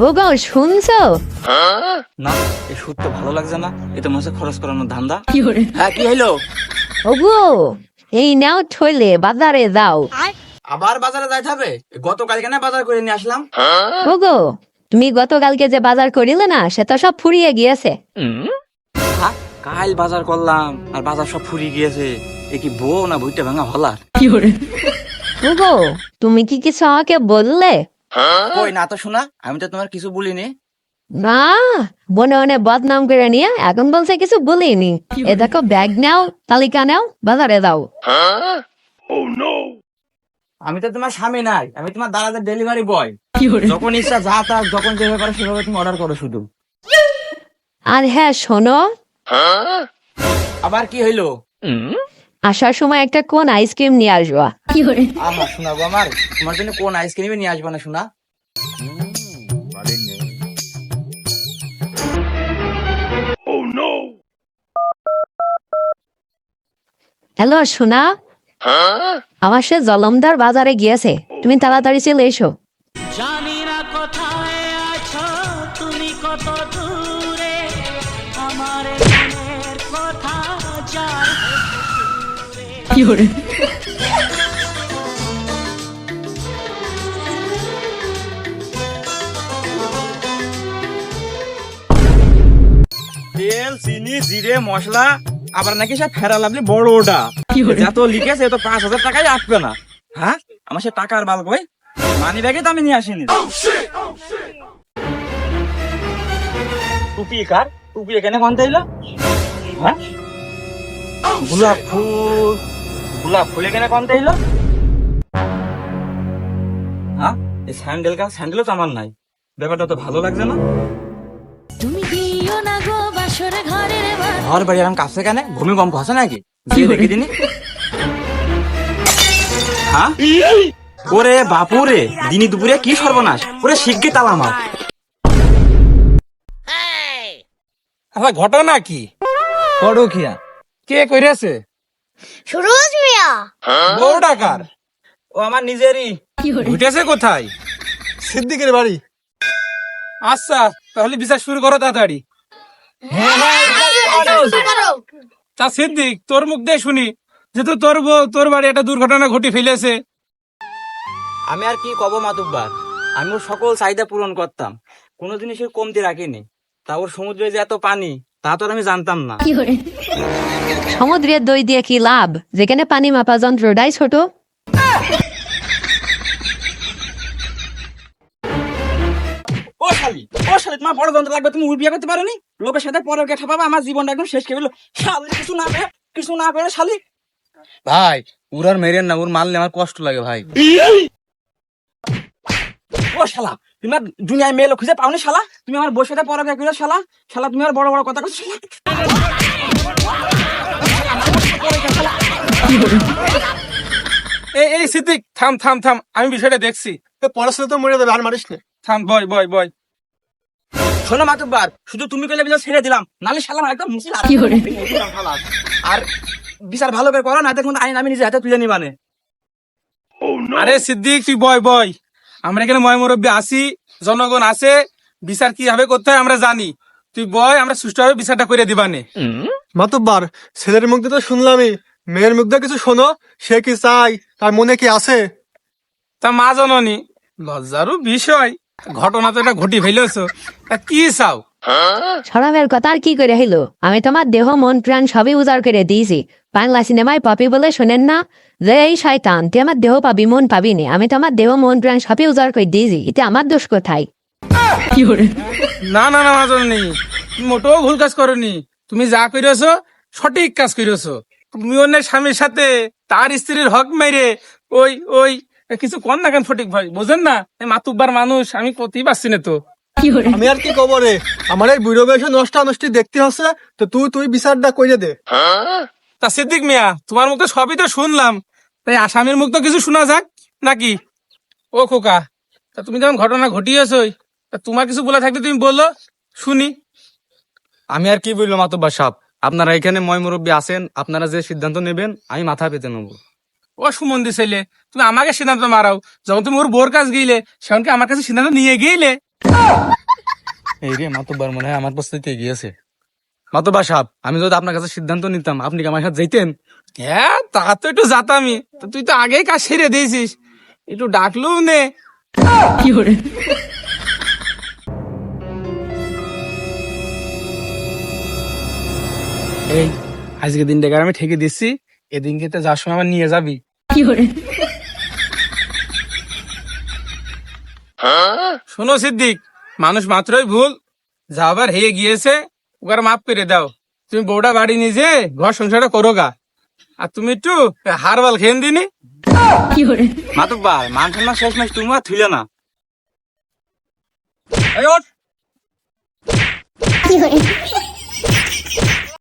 ওগো শুনছো? না, এই সুদ তো ভালো লাগছে না। এটা মনে হচ্ছে খরচ করানোর ধান্দা। হ্যাঁ, কি হইলো? ওগো এই নাও ঠইলে বাজারে যাও। আবার বাজারে যাইতে হবে? গতকাল কেন বাজার করে নিয়ে আসলাম? ওগো তুমি গতকালকে যে বাজার করিলে না সেটা সব ফুরিয়ে গিয়েছে। হ্যাঁ, কাল বাজার করলাম আর বাজার সব ফুরিয়ে গিয়েছে। এ কি বউ না বইটা ভাঙা হলার? ওগো তুমি কি কিছু আমাকে বললে? কই না তো শোনা, আমি তো তোমার কিছু বলিনি। না, মনে মনে বদনাম করে নিয়ে এখন বলছে কিছু বলিনি। এ দেখো ব্যাগ নাও, তালিকা নাও, বাজারে যাও। আমি তো তোমার স্বামী নাই, আমি তোমার দাদাদের ডেলিভারি বয়। যখন ইচ্ছা যা তা যখন যেভাবে পারো সেভাবে তুমি অর্ডার করো শুধু। আর হ্যাঁ শোনো, আবার কি হইলো? আসার সময় একটা কোন আইসক্রিম নিয়ে আসবা। আমার শোনা গো, আমার তোমার জন্য কোন আইসক্রিমে নিয়ে আসবো না শোনা? হ্যালো সোনা, আমার সে জলমদার বাজারে গিয়েছে, তুমি তাড়াতাড়ি চলে এসো। জানি না কোথায় আছো তুমি, কত দূরে আমার মনের কথা যায়। তেল, চিনি, জিরে, মশলা, আবার নাকি সব ফেরা লাভলি বড় ওটা যত লিখেছে তো 5,000 টাকাই আসবে না। হ্যাঁ, আমার সে টাকার বাল কই? মানি ব্যাগে তো আমি নিয়ে আসিনি। টুপি কার? টুপি এখানে কোন তাইলো? হ্যাঁ, গোলাপ ফুল এখানে কোন তাইলো? হ্যাঁ, এই স্যান্ডেলও তো আমার নাই। ব্যাপারটা তো ভালো লাগছে না। তুমি দিও না গো বাসর ঘরের বাতি। ঘর বাড়ি আরাম কাছে কেন? ভূমিকম্প আছে নাকি? গিয়ে দেখে দিনি। হ্যাঁ, ওরে বাপুরে, দিনী দুপুরে কি সর্বনাশ! ওরে শিগগি তালা মার। আচ্ছা, ঘটনা কি? পরকিয়া কে কইরেছে? সুরজ মিয়া। বউ ডাকার ও আমার নিজেরই। ঘুটেছে কোথায়? সিদ্দিকের বাড়ি। আচ্ছা, তাহলে বিচার শুরু করো তাড়াতাড়ি। তা সিদ্দিক, তোর মুখ দিয়ে শুনি, যেহেতু তোর বউ তোর বাড়ি একটা দুর্ঘটনা ঘটে ফেলেছে। আমি আর কি কব মাতুব্বার, আমি ওর সকল চাহিদা পূরণ করতাম, কোনো জিনিসের কমতি রাখিনি। তা ওর সমুদ্রে যে এত পানি তা তো আর আমি জানতাম না। সমুদ্রের দই দিয়ে কি লাভ, যেখানে পানি মাপা যন্ত্রটাই ছোট। ও শালি তোমার বড় যন্ত্র লাগবে, তুমি বিয়ে করতে পারোনি? লোকের সাথে পরের কেঠা পাবা, আমার জীবনটা একদম শেষ করে দিল। শালি কিছু না করে শালি। ভাই ওর আর মেরেন না, ওর মারলে আমার কষ্ট লাগে ভাই। ও শালা, তুমি আর দুনিয়ায় মেয়ে লোক খুঁজে পাওনি শালা? তুমি আমার বসে পরে বিয়ে করে শালা, তুমি আর বড় বড় কথা করছো শালা। এই সিদ্দিক, থাম থাম থাম, আমি বিষয়টা দেখছি। পড়াশোনা তো মরে যাবে, আর মারিস না। থাম, বয়। শোনো মাতুব্বার, শুধু তুমি কইলে বিচার ছেড়ে দিলাম, নালে শালা আমার একদম মুসিল আর বিচার ভালো করে করো না, দেখুন আইন আমি নিজে হাতে তুলে নিবানে। আরে সিদ্দিক, তুই বয়। আমরা এখানে ময় মুরব্বী আছি, জনগণ আছে, বিচার কি ভাবে করতে হয় আমরা জানি। তুই বয়, আমরা সুষ্ঠুভাবে বিচারটা করে দিবানে। মাতুব্বার, ছেলের মুখ দিয়ে তো শুনলামই, মেয়ের মুখ দিয়ে কিছু শোনো। সে কি চাই, তার মনে কি আছে? তা মা জননী, লজ্জারও বিষয়, ঘটনা তো এটা ঘটি ফেলেছ, তা কি চাও? সরমের কথা আর কি করে হইলো? আমি তোমার দেহ মন প্রাণ সবই উজাড় করে দিয়েছি। বাংলা সিনেমায় পাপি বলে শোনেন না, যে এই শয়তান তুই আমার দেহ পাবি মন পাবি নে। আমি তোমার দেহ মন প্রাণ সবই উজাড় করে দিয়েছি, এতে আমার দোষ কোথায়? না মা জননী, তুমি মোটেও ভুল কাজ করনি। তুমি যা করেছো সঠিক কাজ করেছো। তুমি অন্যের স্বামীর সাথে তার স্ত্রীর হক মেরে ওই কিছু কর না কেন? ফটিক ভাই বোঝেন না, এই মাতুব্বার মানুষ, আমি করতেই পারছি না তো। আমি আর কি কব রে, আমার এই বুড়ো বয়সে নষ্টানষ্টি দেখতে হচ্ছে, তো তুই বিচারটা করে দে। তা সিদ্দিক মিয়া, তোমার মুখে সবই তো শুনলাম, তাই আসামির মুখ তো কিছু শোনা যাক নাকি? ও খোকা, তা তুমি যখন ঘটনা ঘটিয়েছই, তা তোমার কিছু বলে থাকলে তুমি বললো শুনি। আমি আর কি বললাম মাতুব্বার সাহেব, আপনারা এখানে ময় মুরব্বী আছেন, আপনারা যে সিদ্ধান্ত নেবেন আমি মাথা পেতে নেবো। ও সুমন্দি ছেলে, তুমি আমাকে সিদ্ধান্ত মারাও, যখন তুমি ওর বোর কাজ গিয়েলে সেখানকে আমার কাছে সিদ্ধান্ত নিয়ে গিয়েলে। এই রে মাতব্বার মনে হয় আমার প্রস্তুতি গিয়েছে। মাতব্বার সাহেব, আমি যদি আপনার কাছে সিদ্ধান্ত নিতাম আপনি কি আমার সাথে যাইতেন? হ্যাঁ, তা তো একটু জাতামি, তো তুই তো আগেই কাজ সেরে দিয়েছিস, একটু ডাকলুও নে। এই আজকে দিনটাকে আমি ঠেকে দিচ্ছি, এদিনকে তো যাওয়ার সময় আবার নিয়ে যাবি। শোনো সিদ্দিক, মানুষ মাত্রই ভুল, যা আবার হয়ে গিয়েছে ওকে মাফ করে দাও। তুমি বউটা বাড়ি নিজে ঘর সংসারটা করো গা, আর তুমি একটু হারবাল খেয়ে দিনি। মাতুব্বার মান সম্মান শেষ মাস তুমি আর থুইলে না। এই ওঠ।